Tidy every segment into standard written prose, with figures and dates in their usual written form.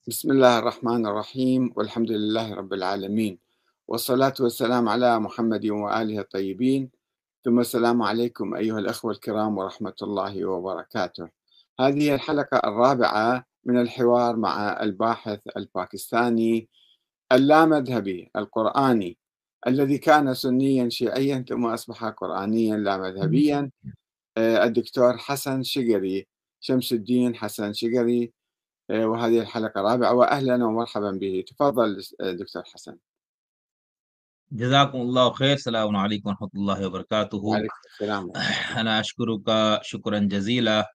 بسم الله الرحمن الرحيم والحمد لله رب العالمين والصلاة والسلام على محمد وآله الطيبين ثم السلام عليكم أيها الأخوة الكرام ورحمة الله وبركاته. هذه الحلقة الرابعة من الحوار مع الباحث الباكستاني اللامذهبي القرآني الذي كان سنيا شيعيا ثم أصبح قرآنيا لا مذهبيا، الدكتور حسن شقري، شمس الدين حسن شقري. وهذه الحلقة الرابعة وأهلا ومرحبا به. تفضل دكتور حسن. جزاكم الله خير. السلام عليكم ورحمة الله وبركاته. وعليكم السلام ورحمة الله. أنا أشكرك شكرا جزيلا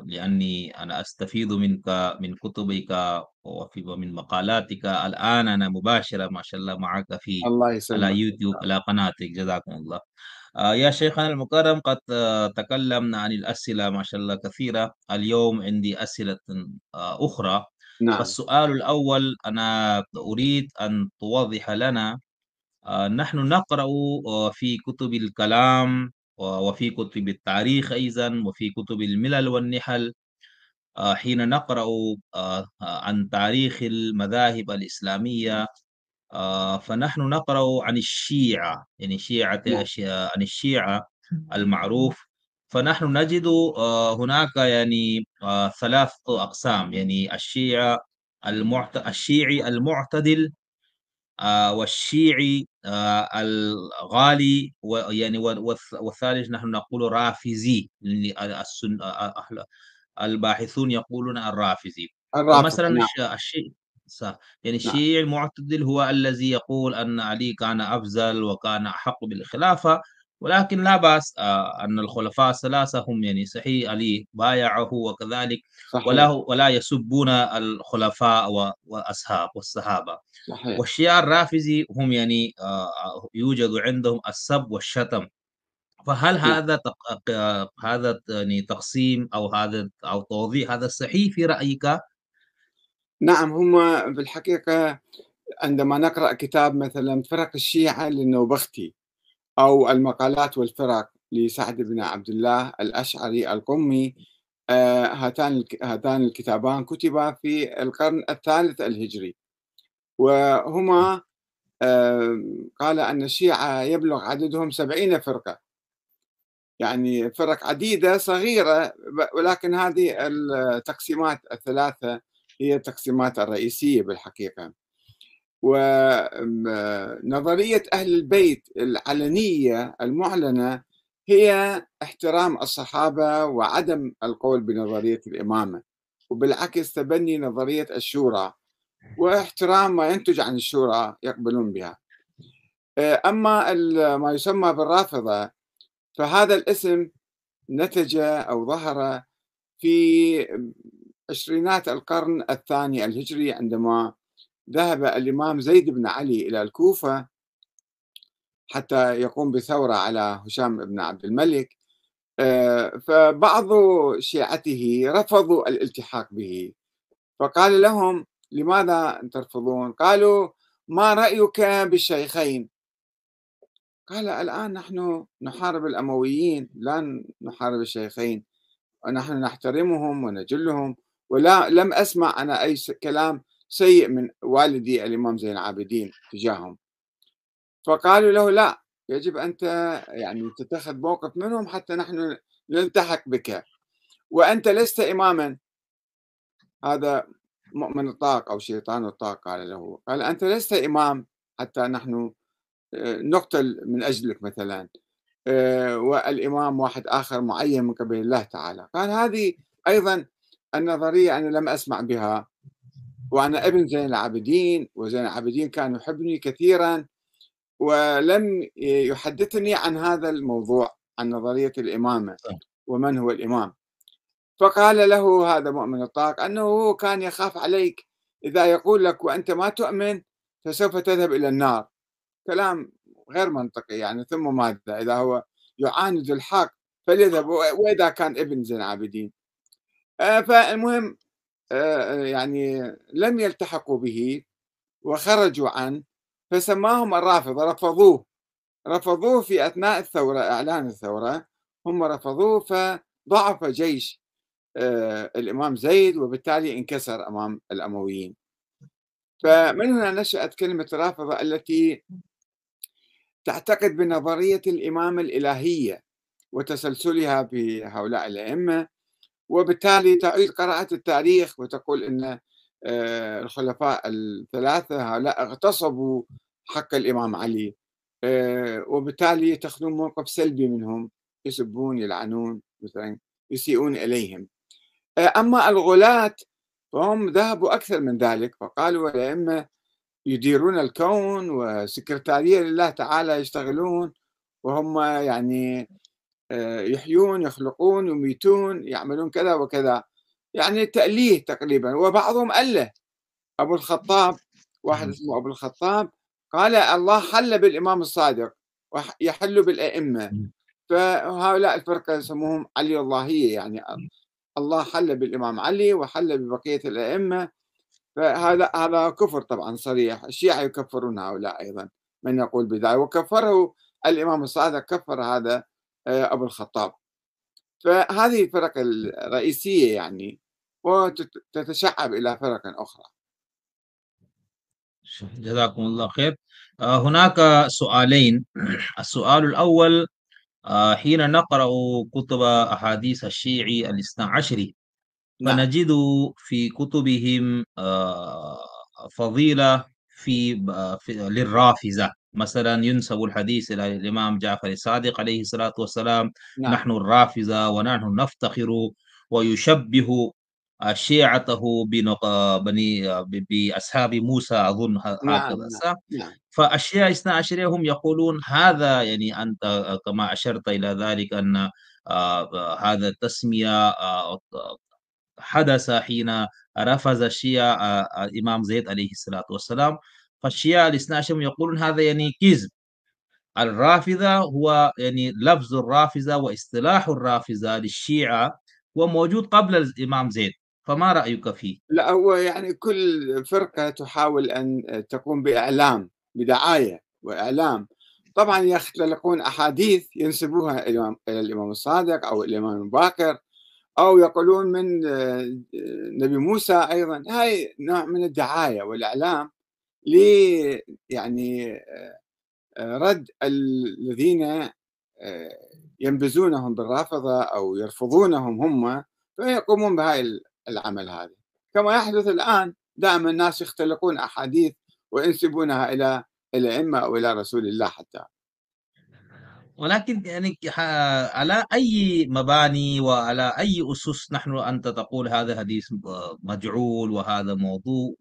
لأني أنا أستفيد منك من كتبك ومن مقالاتك. الآن أنا مباشرة ما شاء الله معك الله على يسلمك. يوتيوب على قناتك. جزاكم الله. يا شيخنا المكرم، قد تكلمنا عن الأسئلة ما شاء الله كثيرة. اليوم عندي أسئلة أخرى. نعم. فالسؤال الأول، أنا أريد أن توضح لنا. نحن نقرأ في كتب الكلام وفي كتب التاريخ أيضا وفي كتب الملل والنحل. حين نقرأ عن تاريخ المذاهب الإسلامية، فنحن نقرأ عن الشيعة، يعني نعم. عن الشيعة المعروف. فنحن نجد هناك يعني ثلاث أقسام، يعني الشيعي المعتدل، والشيعي الغالي، ويعني والثالث نحن نقول رافزي، الباحثون يقولون الرافزي. الرافضة. فمثلا نعم. يعني نعم. الشيعي المعتدل هو الذي يقول أن علي كان أفضل وكان أحق بالخلافة، ولكن لا بأس أن الخلفاء الثلاثة هم يعني صحيح علي بايعه وكذلك، صحيح. ولا يسبون الخلفاء والأصحاب والصحابة. صحيح. والشيعة الرافضي هم يعني يوجد عندهم السب والشتم. فهل نعم. هذا يعني تقسيم أو توضيح هذا صحيح في رأيك؟ نعم، هم بالحقيقة عندما نقرأ كتاب مثلا فرق الشيعة للنوبختي أو المقالات والفرق لسعد بن عبد الله الأشعري القمي، هاتان الكتابان كتبا في القرن الثالث الهجري، وهما قال أن الشيعة يبلغ عددهم 70 فرقة، يعني فرق عديدة صغيرة، ولكن هذه التقسيمات الثلاثة هي التقسيمات الرئيسية بالحقيقة. ونظرية أهل البيت العلنية المعلنة هي احترام الصحابة وعدم القول بنظرية الإمامة، وبالعكس تبني نظرية الشورى واحترام ما ينتج عن الشورى يقبلون بها. أما ما يسمى بالرافضة فهذا الاسم نتج أو ظهر في عشرينات القرن الثاني الهجري، عندما ذهب الإمام زيد بن علي إلى الكوفة حتى يقوم بثورة على هشام بن عبد الملك. فبعض شيعته رفضوا الالتحاق به، فقال لهم: لماذا ترفضون؟ قالوا: ما رأيك بالشيخين؟ قال: الآن نحن نحارب الأمويين، لا نحارب الشيخين، ونحن نحترمهم ونجلهم، ولا لم أسمع أنا أي كلام سيء من والدي الإمام زين العابدين تجاههم. فقالوا له: لا، يجب أنت يعني تتخذ موقف منهم حتى نحن نلتحق بك، وأنت لست إماما. هذا مؤمن الطاق أو شيطان الطاق قال له، قال: أنت لست إمام حتى نحن نقتل من أجلك مثلا، والإمام واحد آخر معين من قبل الله تعالى. قال: هذه أيضا النظرية أنا لم أسمع بها، وأنا ابن زين العابدين، وزين العابدين كان يحبني كثيرا ولم يحدثني عن هذا الموضوع، عن نظرية الإمامة ومن هو الإمام. فقال له هذا مؤمن الطاق أنه هو كان يخاف عليك، إذا يقول لك وأنت ما تؤمن فسوف تذهب إلى النار. كلام غير منطقي يعني، ثم ماذا إذا هو يعاند الحق فليذهب، وإذا كان ابن زين العابدين. فالمهم يعني لم يلتحقوا به وخرجوا عنه، فسماهم الرافضة. رفضوه في أثناء الثورة، إعلان الثورة هم رفضوه، فضعف جيش الإمام زيد، وبالتالي انكسر أمام الأمويين. فمن هنا نشأت كلمة الرافضة التي تعتقد بنظرية الإمامة الإلهية وتسلسلها بهؤلاء الأئمة، وبالتالي تعيد قراءة التاريخ وتقول أن الخلفاء الثلاثة هؤلاء اغتصبوا حق الإمام علي، وبالتالي يتخذون موقف سلبي منهم، يسبون، يلعنون، مثلا يسيئون إليهم. أما الغلاة فهم ذهبوا أكثر من ذلك، فقالوا الأئمة يديرون الكون وسكرتارية لله تعالى يشتغلون، وهم يعني يحيون، يخلقون، يميتون، يعملون كذا وكذا، يعني تأليه تقريبا. وبعضهم أله، أبو الخطاب، واحد اسمه أبو الخطاب، قال الله حل بالإمام الصادق ويحل بالأئمة. فهؤلاء الفرقة يسموهم علي اللهية، يعني الله حل بالإمام علي وحل ببقية الأئمة. فهذا كفر طبعا صريح. الشيعة يكفرون هؤلاء أيضا، من يقول بذلك، وكفره الإمام الصادق، كفر هذا أبو الخطاب. فهذه الفرق الرئيسية يعني، وتتشعب إلى فرق أخرى. جزاكم الله خير. هناك سؤالين. السؤال الأول، حين نقرأ كتب أحاديث الشيعي الاثنى عشري نعم، فنجد في كتبهم فضيلة للرافزة. مثلا ينسب الحديث إلى الإمام جعفر الصادق عليه الصلاة والسلام: نعم، نحن الرافزة ونحن نفتخر. ويشبه شيعته بأصحاب موسى، أظن نعم، هكذا نعم، صح؟ نعم، فالشيعة الاثنى عشرية هم يقولون هذا، يعني أنت كما أشرت إلى ذلك أن هذا التسمية حدث حين رفض الشيعة الإمام زيد عليه الصلاة والسلام. فالشيعة الاثنى عشر يقولون هذا يعني كذب. الرافضة هو يعني لفظ الرافضة واصطلاح الرافضة للشيعة هو موجود قبل الإمام زيد. فما رأيك فيه؟ لا، هو يعني كل فرقة تحاول أن تقوم بإعلام، بدعاية وإعلام. طبعا يختلقون أحاديث ينسبوها إلى الإمام الصادق أو الإمام الباقر، أو يقولون من نبي موسى أيضا. هاي نوع من الدعاية والإعلام ل يعني رد الذين ينبذونهم بالرافضة أو يرفضونهم هم، فيقومون بهاي العمل هذا، كما يحدث الآن. دائما الناس يختلقون أحاديث وينسبونها إلى الأئمة أو إلى رسول الله حتى. ولكن يعني على أي مباني وعلى أي أسس أنت تقول هذا حديث مجعول وهذا موضوع؟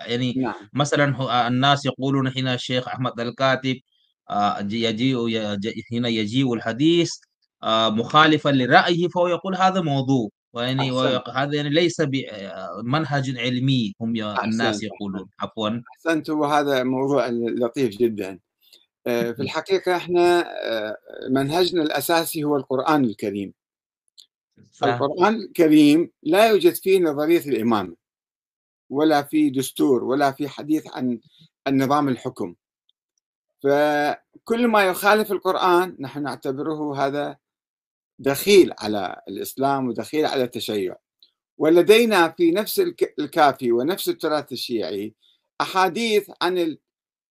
يعني نعم، مثلا الناس يقولون حين الشيخ أحمد الكاتب حين يجيء الحديث مخالفا لرأيه فهو يقول هذا موضوع. ويعني أحسنت، هذا يعني ليس بمنهج علمي، هم الناس أحسنت، يقولون. أحسنت، عفوا. أحسنت. وهذا موضوع لطيف جدا. في الحقيقة احنا منهجنا الأساسي هو القرآن الكريم. صح. القرآن الكريم لا يوجد فيه نظرية الإمامة، ولا في دستور، ولا في حديث عن النظام الحكم. فكل ما يخالف القرآن نحن نعتبره هذا دخيل على الإسلام ودخيل على التشيع. ولدينا في نفس الكافي ونفس التراث الشيعي أحاديث عن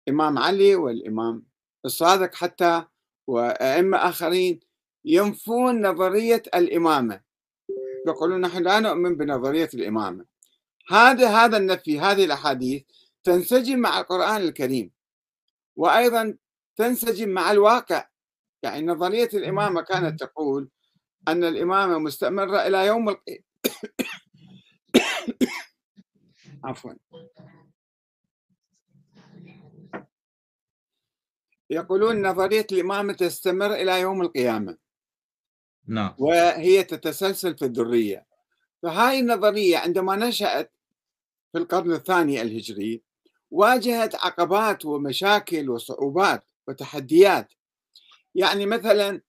الإمام علي والإمام الصادق حتى، وأئمة آخرين ينفون نظرية الإمامة، يقولون نحن لا نؤمن بنظرية الإمامة. هذا النفي، هذه الأحاديث تنسجم مع القرآن الكريم، وأيضا تنسجم مع الواقع. يعني نظرية الإمامة كانت تقول أن الإمامة مستمرة إلى يوم عفوا، يقولون نظرية الإمامة تستمر إلى يوم القيامة، نعم. وهي تتسلسل في الذرية. فهاي النظرية عندما نشأت في القرن الثاني الهجري واجهت عقبات ومشاكل وصعوبات وتحديات. يعني مثلا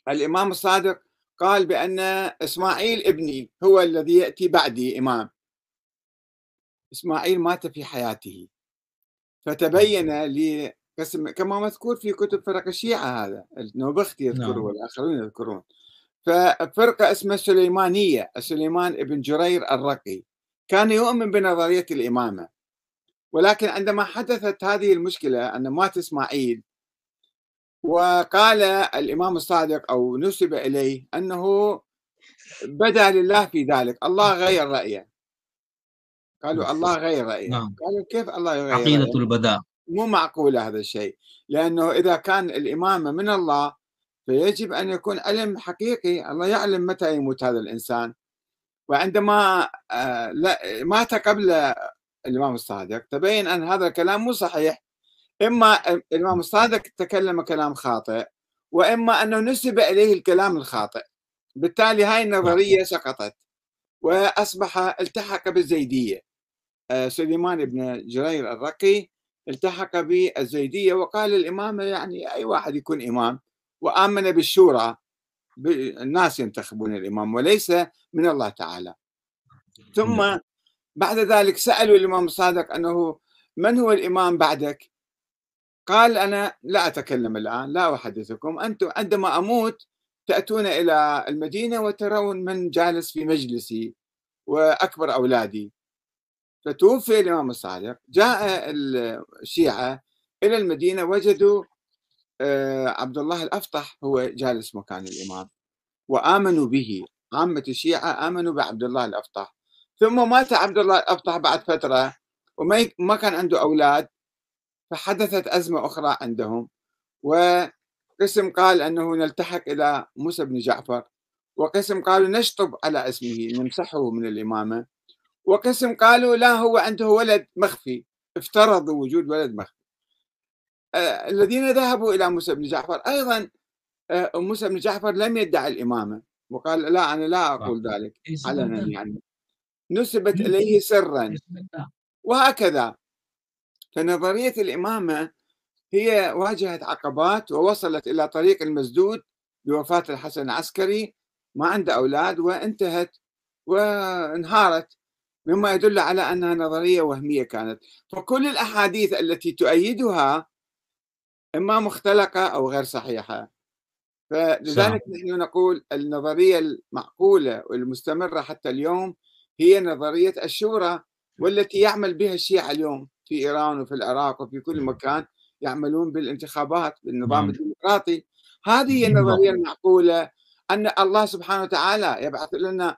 الإمام الصادق قال بأن إسماعيل ابني هو الذي يأتي بعدي إمام. إسماعيل مات في حياته، فتبين لي كما مذكور في كتب فرق الشيعة، هذا النوبختي يذكره نعم. والآخرون يذكرون. ففرقة اسمها السليمانية، سليمان بن جرير الرقي، كان يؤمن بنظرية الإمامة، ولكن عندما حدثت هذه المشكلة أن مات إسماعيل، وقال الإمام الصادق أو نسب إليه أنه بدا لله في ذلك، الله غير رأيه. قالوا الله غير رأيه، نعم، قالوا كيف الله يغير عقيدة رأيه؟ البداء. مو معقول هذا الشيء، لأنه إذا كان الإمامة من الله فيجب أن يكون علم حقيقي، الله يعلم متى يموت هذا الإنسان. وعندما مات قبل الإمام الصادق تبين أن هذا الكلام مو صحيح، إما الإمام الصادق تكلم كلام خاطئ، وإما أنه نسب إليه الكلام الخاطئ، بالتالي هاي نعم، النظرية سقطت وأصبح التحق بالزيدية. سليمان بن جرير الرقي التحق بالزيدية وقال الإمامة يعني أي واحد يكون إمام، وآمن بالشورى، الناس ينتخبون الإمام وليس من الله تعالى. نعم، ثم بعد ذلك سألوا الإمام الصادق أنه من هو الإمام بعدك؟ قال أنا لا أتكلم الآن، لا أحدثكم، أنتم عندما أموت تأتون إلى المدينة وترون من جالس في مجلسي وأكبر أولادي. فتوفي الإمام الصادق، جاء الشيعة إلى المدينة وجدوا عبد الله الأفطح هو جالس مكان الإمام وآمنوا به، عامة الشيعة آمنوا بعبد الله الأفطح. ثم مات عبد الله الأفطح بعد فترة وما كان عنده أولاد، فحدثت أزمة أخرى عندهم، وقسم قال أنه نلتحق إلى موسى بن جعفر، وقسم قالوا نشطب على اسمه نمسحه من الإمامة، وقسم قالوا لا هو عنده ولد مخفي، افترضوا وجود ولد مخفي. الذين ذهبوا إلى موسى بن جعفر أيضا موسى بن جعفر لم يدعي الإمامة وقال لا أنا لا نعم. أقول ذلك علنا، يعني نسبت إليه سرا، وهكذا. فنظرية الإمامة هي واجهت عقبات ووصلت إلى طريق المسدود بوفاة الحسن العسكري، ما عنده أولاد، وانتهت وانهارت، مما يدل على أنها نظرية وهمية كانت. فكل الأحاديث التي تؤيدها إما مختلقة أو غير صحيحة. صح. فلذلك نحن نقول النظرية المعقولة والمستمرة حتى اليوم هي نظرية الشورى، والتي يعمل بها الشيعة اليوم في إيران وفي العراق وفي كل مكان، يعملون بالانتخابات بالنظام نعم، الديمقراطي. هذه هي النظرية المعقولة، أن الله سبحانه وتعالى يبعث لنا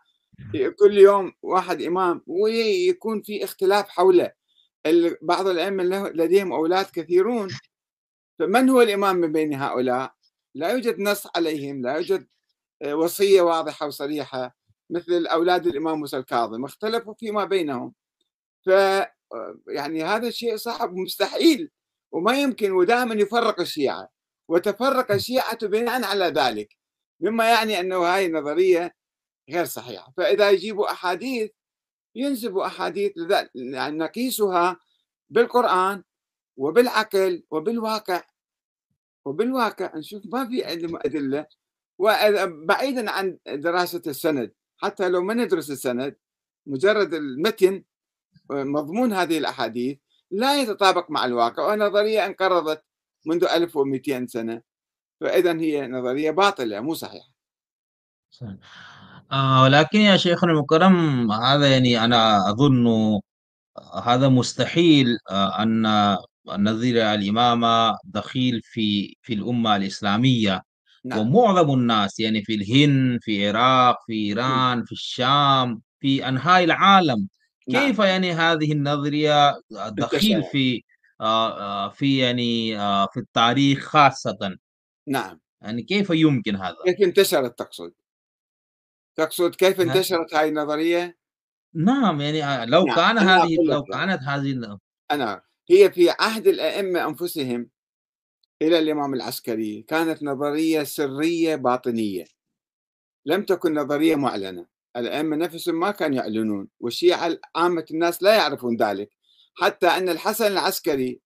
كل يوم واحد إمام ويكون في اختلاف حوله. بعض الأئمة لديهم أولاد كثيرون، فمن هو الإمام من بين هؤلاء؟ لا يوجد نص عليهم، لا يوجد وصية واضحة وصريحة، مثل أولاد الإمام موسى الكاظم اختلفوا فيما بينهم. ف يعني هذا الشيء صعب ومستحيل وما يمكن، ودائما يفرق الشيعة، وتفرق الشيعة بناء على ذلك، مما يعني أنه هاي النظرية غير صحيحة. فإذا يجيبوا أحاديث ينسبوا أحاديث يعني نقيسها بالقرآن وبالعقل وبالواقع نشوف ما في عندهم أدلة. وبعيدا عن دراسة السند، حتى لو ما ندرس السند، مجرد المتن مضمون هذه الأحاديث لا يتطابق مع الواقع، ونظرية انقرضت منذ 1200 سنة، فإذا هي نظرية باطلة مو صحيحة. صح. ولكن يا شيخنا المكرم، هذا يعني أنا أظن هذا مستحيل، أن نظرية الإمامة دخيل في الأمة الإسلامية، نعم. ومعظم الناس يعني في الهند، في العراق، في مم. إيران، في الشام، في أنحاء العالم، كيف نعم. يعني هذه النظرية دخيل انتشر. في يعني في التاريخ خاصة، نعم. يعني كيف يمكن هذا؟ كيف انتشرت تقصد كيف ها؟ انتشرت هاي النظرية؟ نعم، يعني نعم أنا أقول لك لو يعني. كانت هذه. هي في عهد الأئمة أنفسهم إلى الإمام العسكري كانت نظرية سرية باطنية، لم تكن نظرية معلنة. الأئمة نفسهم ما كانوا يعلنون، والشيعة عامة الناس لا يعرفون ذلك، حتى أن الحسن العسكري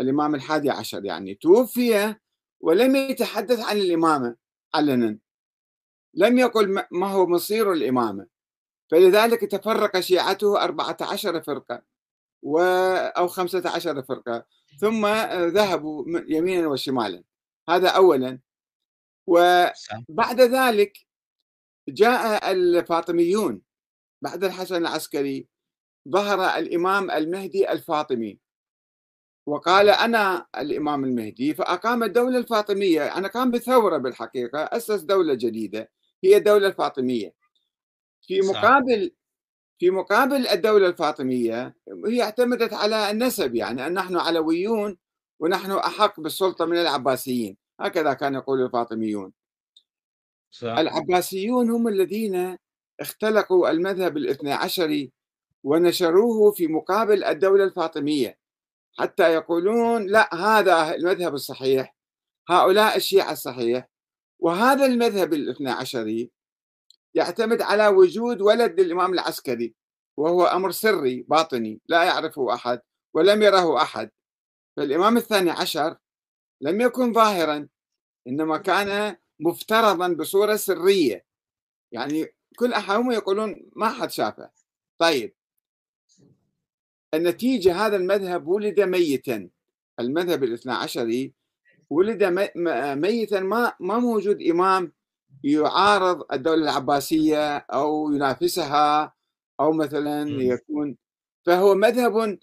الإمام الحادي عشر يعني توفي ولم يتحدث عن الإمامة علنا، لم يقل ما هو مصير الإمامة. فلذلك تفرق شيعته 14 فرقة أو 15 فرقة، ثم ذهبوا يمينا وشمالا. هذا أولا. صح. وبعد ذلك جاء الفاطميون بعد الحسن العسكري، ظهر الإمام المهدي الفاطمي وقال أنا الإمام المهدي، فأقام الدولة الفاطمية. أنا كان بثورة بالحقيقة، أسس دولة جديدة هي الدولة الفاطمية. في صح. مقابل في مقابل الدولة الفاطمية هي اعتمدت على النسب، يعني أن نحن علويون ونحن أحق بالسلطة من العباسيين، هكذا كان يقول الفاطميون. صح. العباسيون هم الذين اختلقوا المذهب الاثني عشري ونشروه في مقابل الدولة الفاطمية، حتى يقولون لا، هذا المذهب الصحيح، هؤلاء الشيعة الصحيح. وهذا المذهب الاثني عشري يعتمد على وجود ولد للإمام العسكري، وهو أمر سري باطني لا يعرفه أحد ولم يره أحد. فالإمام الثاني عشر لم يكن ظاهرا، إنما كان مفترضا بصورة سرية، يعني كل أحدهم يقولون ما حد شافه. طيب، النتيجة هذا المذهب ولد ميتا. المذهب الاثنى عشري ولد ميتا، ما موجود إمام يعارض الدولة العباسية أو ينافسها أو مثلا مم. يكون. فهو مذهب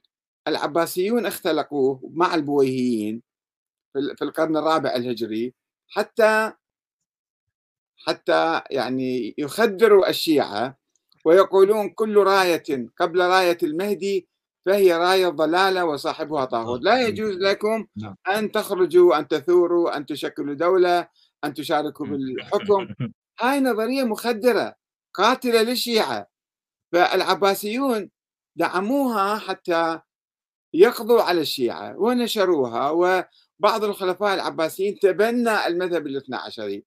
العباسيون اختلقوه مع البويهيين في القرن الرابع الهجري، حتى يعني يخدروا الشيعة ويقولون كل راية قبل راية المهدي فهي راية ضلالة وصاحبها طاغوت، لا يجوز لكم نعم. أن تخرجوا، أن تثوروا، أن تشكلوا دولة، أن تشاركوا مم. بالحكم. هاي نظرية مخدرة قاتلة للشيعة. فالعباسيون دعموها حتى يقضوا على الشيعة ونشروها، وبعض الخلفاء العباسيين تبنى المذهب الاثنى عشري،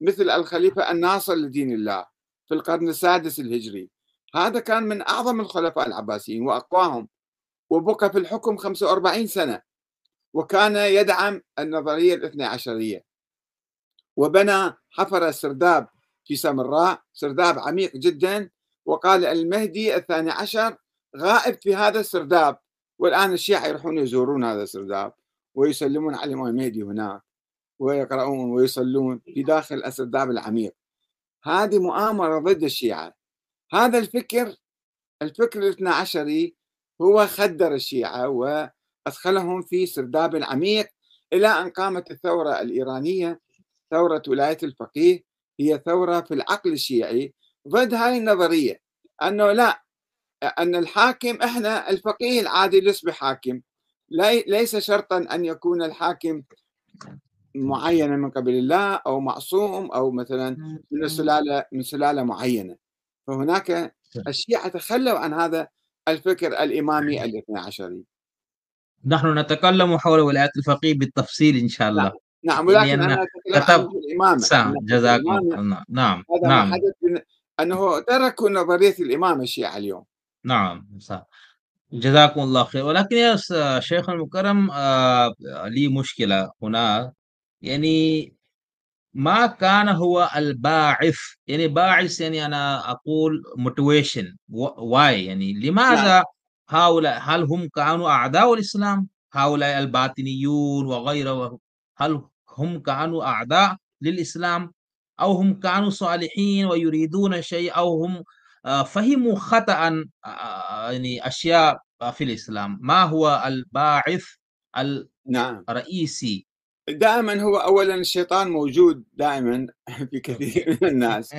مثل الخليفة الناصر لدين الله في القرن السادس الهجري. هذا كان من أعظم الخلفاء العباسيين وأقواهم، وبقى في الحكم 45 سنة، وكان يدعم النظرية الاثنى عشرية، وبنى حفر سرداب في سامراء، سرداب عميق جدا، وقال المهدي الثاني عشر غائب في هذا السرداب. والآن الشيعة يروحون يزورون هذا السرداب ويسلمون على الإمام المهدي هناك، ويقرؤون ويصلون في داخل السرداب العميق. هذه مؤامرة ضد الشيعة. هذا الفكر الاثنى عشري هو خدر الشيعة وأدخلهم في سرداب عميق، إلى أن قامت الثورة الإيرانية، ثورة ولاية الفقيه. هي ثورة في العقل الشيعي ضد هاي النظرية، أنه لا، أن الحاكم إحنا الفقيه العادي يصبح حاكم، ليس شرطا أن يكون الحاكم معينا من قبل الله أو معصوم أو مثلا من سلالة معينة. فهناك الشيعة تخلوا عن هذا الفكر الإمامي الاثني عشري. نحن نتكلم حول ولاية الفقيه بالتفصيل إن شاء نعم، الله. نعم، ولكن لأن أنا أتكلم عن كتب الإمامة، من سام ناحية جزاكم الإمامة. الله. نعم. هذا ما نعم. حدث، أنه تركوا نظرية الإمامة الشيعة اليوم. نعم. صح. جزاكم الله خير. ولكن يا شيخ المكرم، لي مشكلة هنا. يعني ما كان هو الباعث، يعني باعث، يعني أنا أقول motivation why، يعني نعم، لماذا هؤلاء، هل هم كانوا أعداء الإسلام؟ هؤلاء الباطنيون وغيره، هل هم كانوا أعداء للإسلام، أو هم كانوا صالحين ويريدون شيء، أو هم فهموا خطأ يعني أشياء في الإسلام؟ ما هو الباعث نعم. الرئيسي؟ دائما هو أولا الشيطان موجود دائما في كثير من الناس،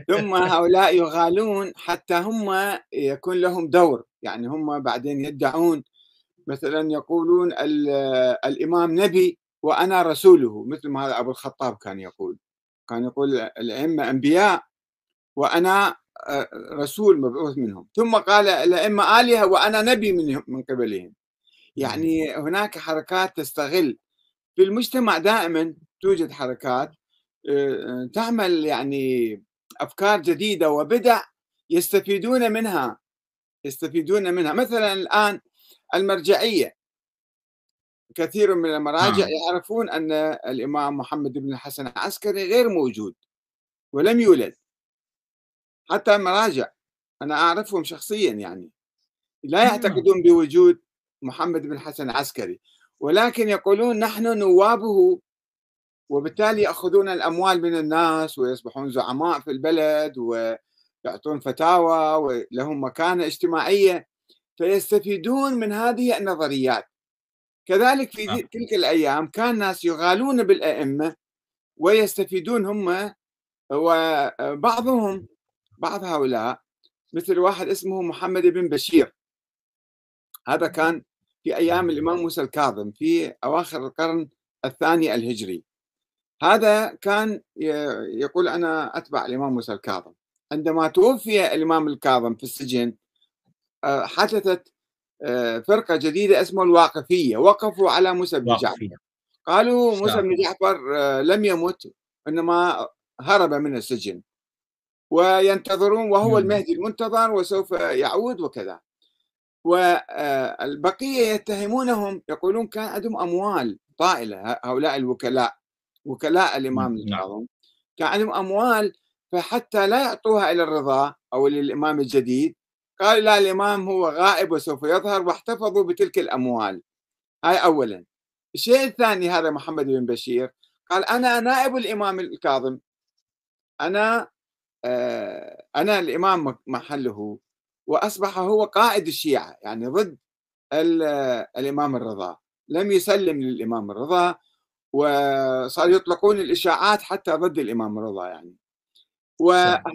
ثم هؤلاء يغالون حتى هم يكون لهم دور، يعني هم بعدين يدعون، مثلا يقولون الإمام نبي وأنا رسوله، مثل ما هذا أبو الخطاب كان يقول الأئمة أنبياء وأنا رسول مبعوث منهم، ثم قال الأئمة آلهة وأنا نبي من قبلهم. يعني هناك حركات تستغل في المجتمع، دائما توجد حركات تعمل يعني أفكار جديدة وبدع يستفيدون منها. مثلا الآن المرجعية، كثير من المراجع نعم. يعرفون أن الإمام محمد بن الحسن العسكري غير موجود ولم يولد. حتى المراجع أنا أعرفهم شخصيا، يعني لا نعم. يعتقدون بوجود محمد بن الحسن العسكري، ولكن يقولون نحن نوابه وبالتالي يأخذون الأموال من الناس ويصبحون زعماء في البلد ويعطون فتاوى ولهم مكانة اجتماعية، فيستفيدون من هذه النظريات. كذلك في نعم، تلك الأيام كان ناس يغالون بالأئمة ويستفيدون هم، وبعضهم بعض هؤلاء مثل واحد اسمه محمد بن بشير، هذا كان في أيام الإمام موسى الكاظم في أواخر القرن الثاني الهجري. هذا كان يقول أنا أتبع الإمام موسى الكاظم. عندما توفي الإمام الكاظم في السجن حدثت فرقة جديدة اسمها الواقفية، وقفوا على موسى بن جعفر، واقفية. قالوا موسى صح. بن جعفر لم يمت، إنما هرب من السجن وينتظرون، وهو مم. المهدي المنتظر وسوف يعود وكذا. والبقية يتهمونهم، يقولون كان عندهم أموال طائلة، هؤلاء الوكلاء، وكلاء الإمام نعم. الكاظم كان عندهم أموال، فحتى لا يعطوها إلى الرضا أو للإمام الجديد قال لا، الإمام هو غائب وسوف يظهر، واحتفظوا بتلك الأموال. هاي أولا. الشيء الثاني، هذا محمد بن بشير قال أنا نائب الإمام الكاظم، أنا أنا الإمام محله، وأصبح هو قائد الشيعة يعني ضد الإمام الرضا، لم يسلم للإمام الرضا، وصار يطلقون الإشاعات حتى ضد الإمام الرضا يعني. صح.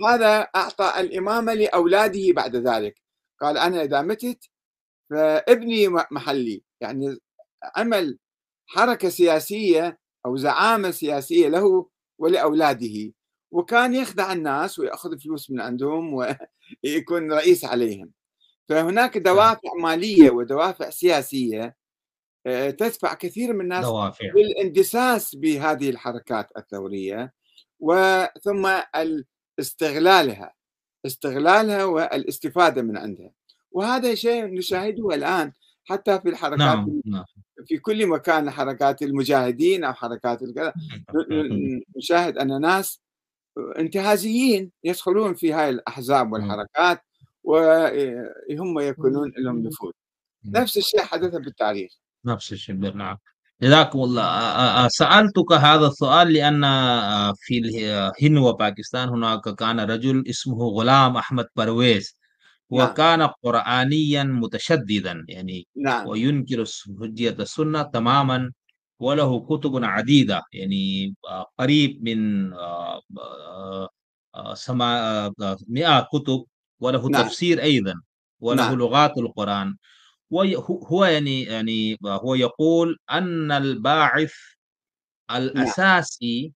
وهذا أعطى الإمامة لأولاده بعد ذلك، قال أنا إذا متت فابني محلي، يعني عمل حركة سياسية أو زعامة سياسية له ولأولاده، وكان يخدع الناس ويأخذ فلوس من عندهم ويكون رئيس عليهم. فهناك صح. دوافع مالية ودوافع سياسية تدفع كثير من الناس دوافع. للاندساس بهذه الحركات الثورية، وثم استغلالها، والاستفادة من عندها. وهذا شيء نشاهده الآن حتى في الحركات، نعم، نعم. في كل مكان، حركات المجاهدين أو حركات الكذا، نشاهد أن ناس انتهازيين يدخلون في هاي الأحزاب والحركات وهم يكونون لهم نفوذ. نفس الشيء حدث بالتاريخ. نفس الشيء، نعم. جزاكم الله. سألتك هذا السؤال لأن في الهند وباكستان هناك كان رجل اسمه غلام أحمد پرويز، نعم، وكان قرآنيا متشددا يعني، نعم، وينكر حجية السنة تماما، وله كتب عديدة يعني قريب من مئة كتب، وله نعم، تفسير أيضا، وله نعم، لغات القرآن. هو يعني هو يقول أن الباعث نعم، الأساسي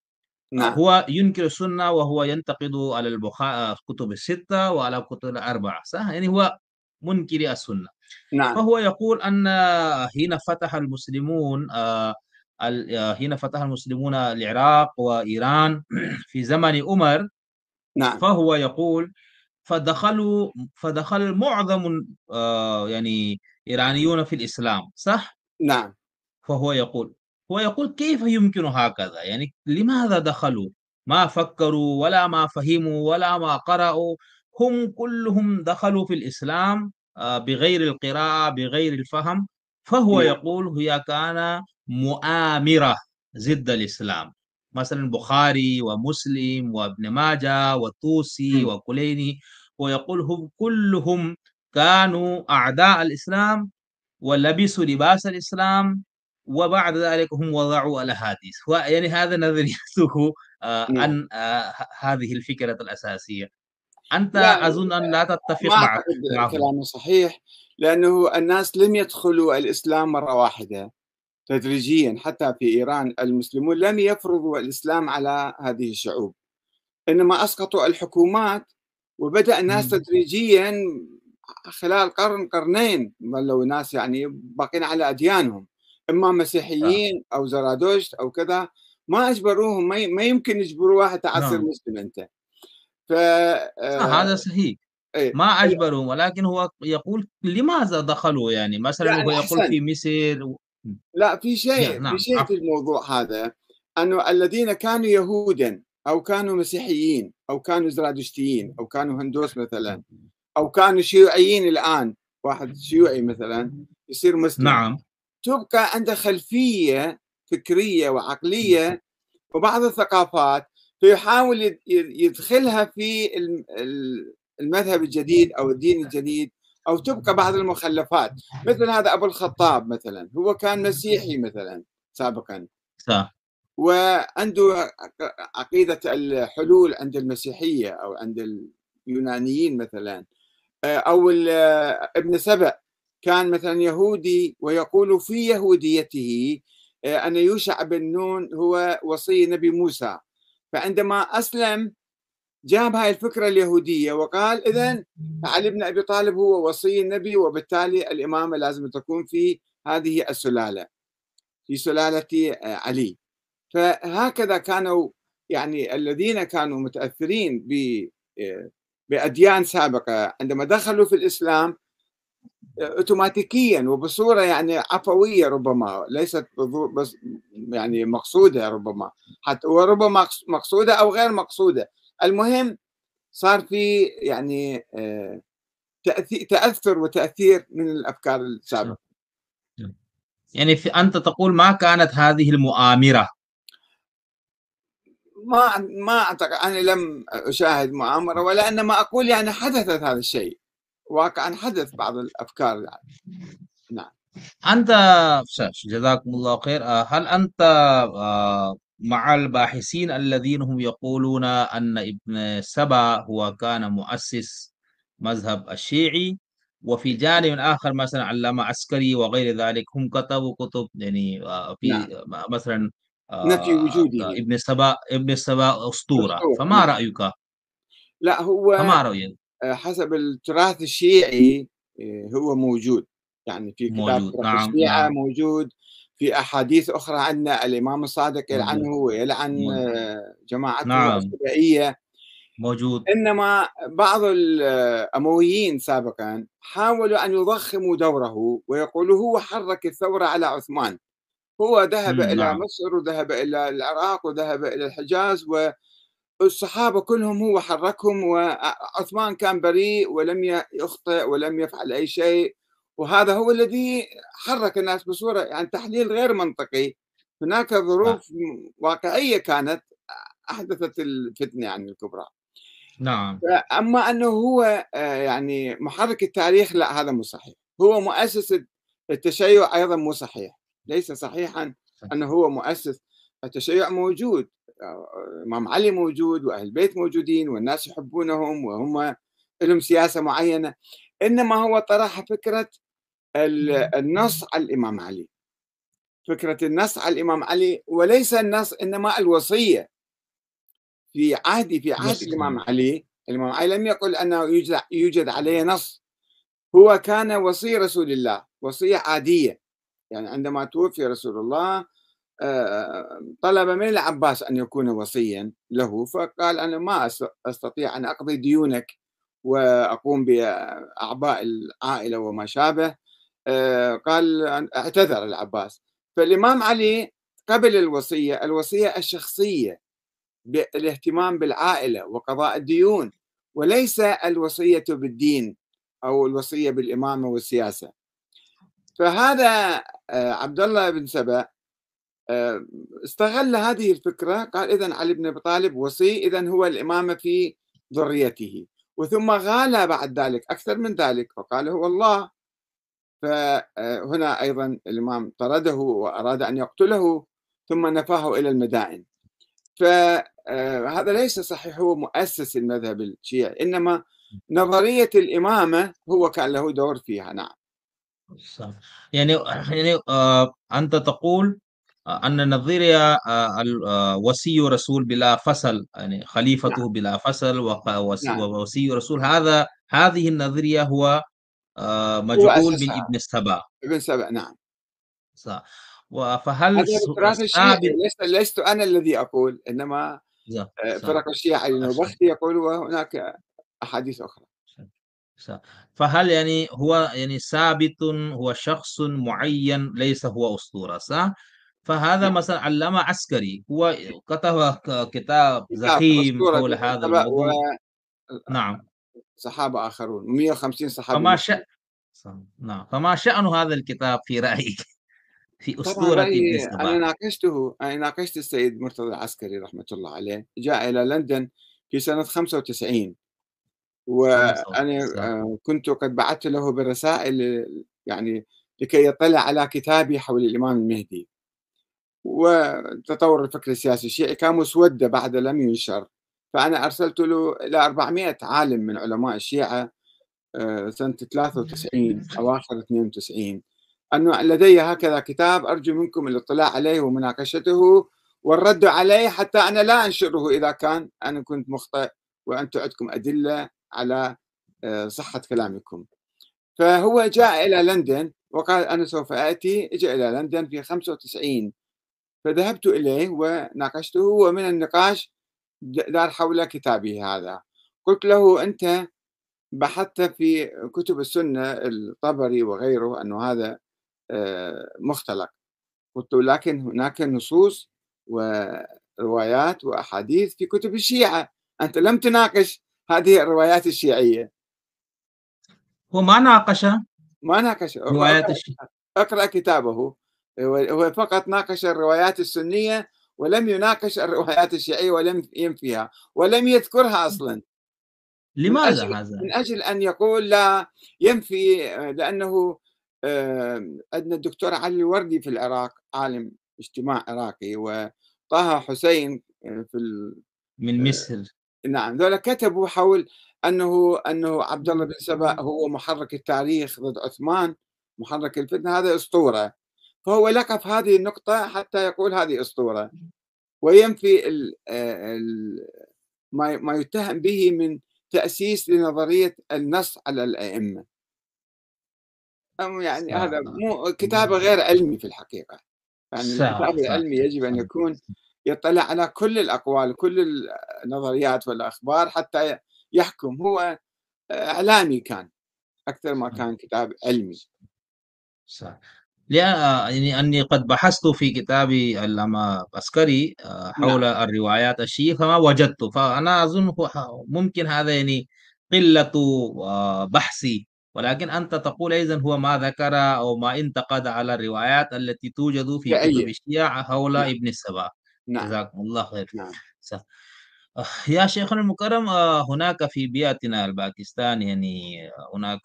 نعم، هو ينكر السنة، وهو ينتقد على الكتب الستة وعلى الكتب الأربعة، صح؟ يعني هو منكر السنة. نعم، فهو يقول أن حين فتح المسلمون حين فتح المسلمون العراق وإيران في زمن عمر، نعم، فهو يقول فدخل معظم يعني إيرانيون في الإسلام، صح؟ نعم، هو يقول كيف يمكن هكذا؟ يعني لماذا دخلوا؟ ما فكروا ولا ما فهموا ولا ما قرأوا، هم كلهم دخلوا في الإسلام بغير القراءة بغير الفهم. فهو نعم، يقول هي كان مؤامرة ضد الإسلام، مثلا البخاري ومسلم وابن ماجه والطوسي مم، وكليني، ويقول هم كلهم كانوا أعداء الإسلام ولبسوا لباس الإسلام، وبعد ذلك هم وضعوا الأحاديث. يعني هذا نظريته نعم. عن هذه الفكرة الأساسية. أنت لا، أظن أن لا ما تتفق أعتقد معه. كلامه صحيح، لأنه الناس لم يدخلوا الإسلام مرة واحدة، تدريجيا. حتى في إيران المسلمون لم يفرضوا الإسلام على هذه الشعوب، إنما أسقطوا الحكومات، وبدأ الناس مم. تدريجيا خلال قرن قرنين ظلوا الناس يعني باقين على أديانهم، إما آه. مسيحيين أو زرادشت أو كذا. ما أجبروهم، ما يمكن يجبروا واحد تعال تصير نعم. مسلم أنت. ف هذا صحيح. إيه. ما أجبرهم، ولكن هو يقول لماذا دخلوا، يعني مثلا لا، هو يقول أحسن. في مصر لا، في شيء، نعم. في الموضوع هذا، أنه الذين كانوا يهودا أو كانوا مسيحيين أو كانوا زرادشتيين أو كانوا هندوس مثلا أو كانوا شيوعيين الآن، واحد شيوعي مثلا يصير مسلم، نعم. تبقى عنده خلفية فكرية وعقلية وبعض الثقافات، فيحاول يدخلها في المذهب الجديد أو الدين الجديد، أو تبقى بعض المخلفات. مثل هذا أبو الخطاب مثلا، هو كان مسيحي مثلا سابقا، صح. وعنده عقيدة الحلول عند المسيحية أو عند اليونانيين مثلا. أو ابن سبأ كان مثلا يهودي، ويقول في يهوديته أن يوشع بن نون هو وصي نبي موسى. فعندما أسلم جاب هاي الفكرة اليهودية وقال إذن علي بن أبي طالب هو وصي النبي، وبالتالي الإمامة لازم تكون في هذه السلالة، في سلالة علي. فهكذا كانوا يعني الذين كانوا متأثرين بأديان سابقة عندما دخلوا في الإسلام اوتوماتيكيا وبصوره يعني عفويه، ربما ليست بس يعني مقصوده، ربما حتى وربما مقصوده او غير مقصوده. المهم صار في يعني تاثر وتاثير من الافكار السابقه. يعني أنت تقول ما كانت هذه المؤامرة. ما اعتقد، انا لم اشاهد مؤامره، ولا انما اقول يعني حدثت هذا الشيء واقعا، حدث بعض الافكار يعني. نعم. أنت جزاكم الله خير. هل أنت مع الباحثين الذين هم يقولون أن ابن سبا هو كان مؤسس مذهب الشيعي، وفي جانب آخر مثلا علامة عسكري وغير ذلك هم كتبوا كتب يعني نعم. في مثلا نفي وجوده. ابن سبا أسطورة، اسطوره. فما نعم. رأيك؟ لا، هو فما رأيك؟ حسب التراث الشيعي هو موجود، يعني في كتاب موجود. فرق نعم، الشيعة نعم. موجود. في أحاديث أخرى عندنا الإمام الصادق موجود. يلعنه ويلعن موجود. جماعته نعم. السبائية. موجود. إنما بعض الأمويين سابقا حاولوا أن يضخموا دوره، ويقولوا هو حرك الثورة على عثمان، هو ذهب إلى نعم. مصر وذهب إلى العراق وذهب إلى الحجاز، والصحابة كلهم هو حركهم، وعثمان كان بريء ولم يخطئ ولم يفعل أي شيء، وهذا هو الذي حرك الناس بصورة يعني تحليل غير منطقي. هناك صح. ظروف واقعية كانت أحدثت الفتنة يعني الكبرى. نعم. أما أنه هو يعني محرك التاريخ، لا، هذا مو صحيح. هو مؤسس التشيع أيضا مو صحيح، ليس صحيحا أنه هو مؤسس. التشيع موجود، الإمام علي موجود، وأهل البيت موجودين، والناس يحبونهم، وهم لهم سياسة معينة. إنما هو طرح فكرة النص على الإمام علي، فكرة النص على الإمام علي، وليس النص إنما الوصية. في عهد الإمام وصية. علي، الإمام علي لم يقل أنه يوجد عليه نص. هو كان وصي رسول الله، وصية عادية. يعني عندما توفي رسول الله طلب من العباس أن يكون وصيا له، فقال أنا ما أستطيع أن أقضي ديونك وأقوم بأعباء العائلة وما شابه. قال اعتذر العباس. فالإمام علي قبل الوصية الشخصية بالاهتمام بالعائلة وقضاء الديون، وليس الوصية بالدين أو الوصية بالإمامة والسياسة. فهذا عبد الله بن سبأ استغل هذه الفكرة، قال إذن علي بن أبي طالب وصي، إذن هو الإمامة في ذريته. وثم غالى بعد ذلك أكثر من ذلك، فقال هو الله. فهنا أيضا الإمام طرده وأراد أن يقتله، ثم نفاه إلى المدائن. فهذا ليس صحيح، هو مؤسس المذهب الشيعي، إنما نظرية الإمامة هو كان له دور فيها. نعم. صح. يعني أنت تقول أن النظرية وصي رسول بلا فصل، يعني نعم. خليفته بلا فصل نعم. ووصي رسول، هذه النظرية هو هو مجعول من أسسها ابن السبع. ابن سبأ. نعم. صح. فهل هذا من التراث الشيعي، ثابت؟ لست أنا الذي أقول، إنما صح. فرق صح. الشيعة النوبختي يقول، وهناك أحاديث أخرى. صح. فهل يعني هو يعني ثابت، هو شخص معين ليس هو أسطورة، صح؟ فهذا نعم. مثلا علامة عسكري هو كتب كتاب كتاب زخيم أسطورة حول ابن هذا سبأ الموضوع. نعم. وصحابة آخرون، 150 صحابي فما شأن مشهور. نعم، فما شأن هذا الكتاب في رأيك؟ في طبعًا أسطورة ابن رأيي سبأ. أنا ناقشت السيد مرتضى العسكري رحمة الله عليه، جاء إلى لندن في سنة 95 وأنا 95. كنت قد بعثت له بالرسائل يعني لكي يطلع على كتابي حول الإمام المهدي، وتطور الفكر السياسي الشيعي كان مسودة بعد لم ينشر، فأنا أرسلت له إلى 400 عالم من علماء الشيعة سنة 93 أواخر 92 أنه لدي هكذا كتاب أرجو منكم الاطلاع عليه ومناقشته والرد عليه حتى أنا لا أنشره إذا كان أنا كنت مخطئ وأنتم عندكم أدلة على صحة كلامكم. فهو جاء إلى لندن وقال أنا سوف آتي، إجا إلى لندن في 95 فذهبت إليه وناقشته ومن النقاش دار حول كتابه هذا. قلت له أنت بحثت في كتب السنة الطبري وغيره أنه هذا مختلق، قلت له لكن هناك نصوص وروايات وأحاديث في كتب الشيعة، أنت لم تناقش هذه الروايات الشيعية. هو ما ناقش ما ناقش، روايات اقرأ كتابه، هو فقط ناقش الروايات السنية ولم يناقش الروايات الشيعية ولم ينفيها ولم يذكرها أصلا. من لماذا أجل هذا؟ أن يقول لا ينفي لأنه عندنا الدكتور علي الوردي في العراق عالم اجتماع عراقي وطه حسين في من آآ مصر. نعم، ذولا كتبوا حول أنه عبد الله بن سبأ هو محرك التاريخ ضد عثمان، محرك الفتنة، هذا أسطورة، فهو لقف هذه النقطة حتى يقول هذه أسطورة، وينفي ال ما يتهم به من تأسيس لنظرية النص على الأئمة. يعني هذا مو كتابة غير علمي في الحقيقة، يعني صح، الكتاب صح، العلمي يجب أن صح. يكون يطلع على كل الأقوال، كل النظريات والأخبار حتى يحكم. هو إعلامي كان أكثر ما كان كتاب علمي. صح. يعني أني قد بحثت في كتابي عسكري حول نعم، الروايات الشيعية فما وجدت، فأنا أظن ممكن هذا يعني قلة بحثي، ولكن أنت تقول إذن هو ما ذكر أو ما انتقد على الروايات التي توجد في كتب شيعية. الشيعة حول نعم، ابن السبا. نعم، جزاكم الله خير. نعم، صح. يا شيخنا المكرم، هناك في بيئتنا الباكستان يعني هناك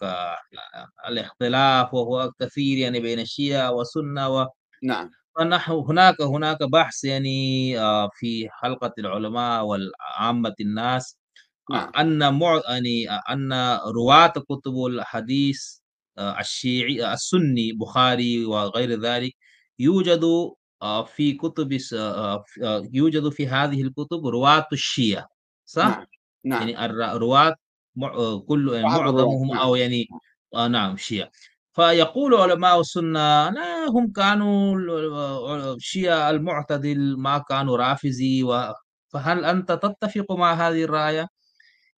الاختلاف وهو كثير يعني بين الشيعة والسنة نعم، ونحن هناك بحث يعني في حلقة العلماء والعامة الناس نعم، يعني أن رواة كتب الحديث الشيعي السني بخاري وغير ذلك يوجد في كتب يوجد في هذه الكتب رواة الشيعة، صح؟ نعم، نعم، يعني رواة كل يعني بعض الرواة، معظمهم نعم، أو يعني نعم شيعة. فيقول علماء السنة لا، هم كانوا الشيعة المعتدل، ما كانوا رافضي فهل أنت تتفق مع هذه الرأي؟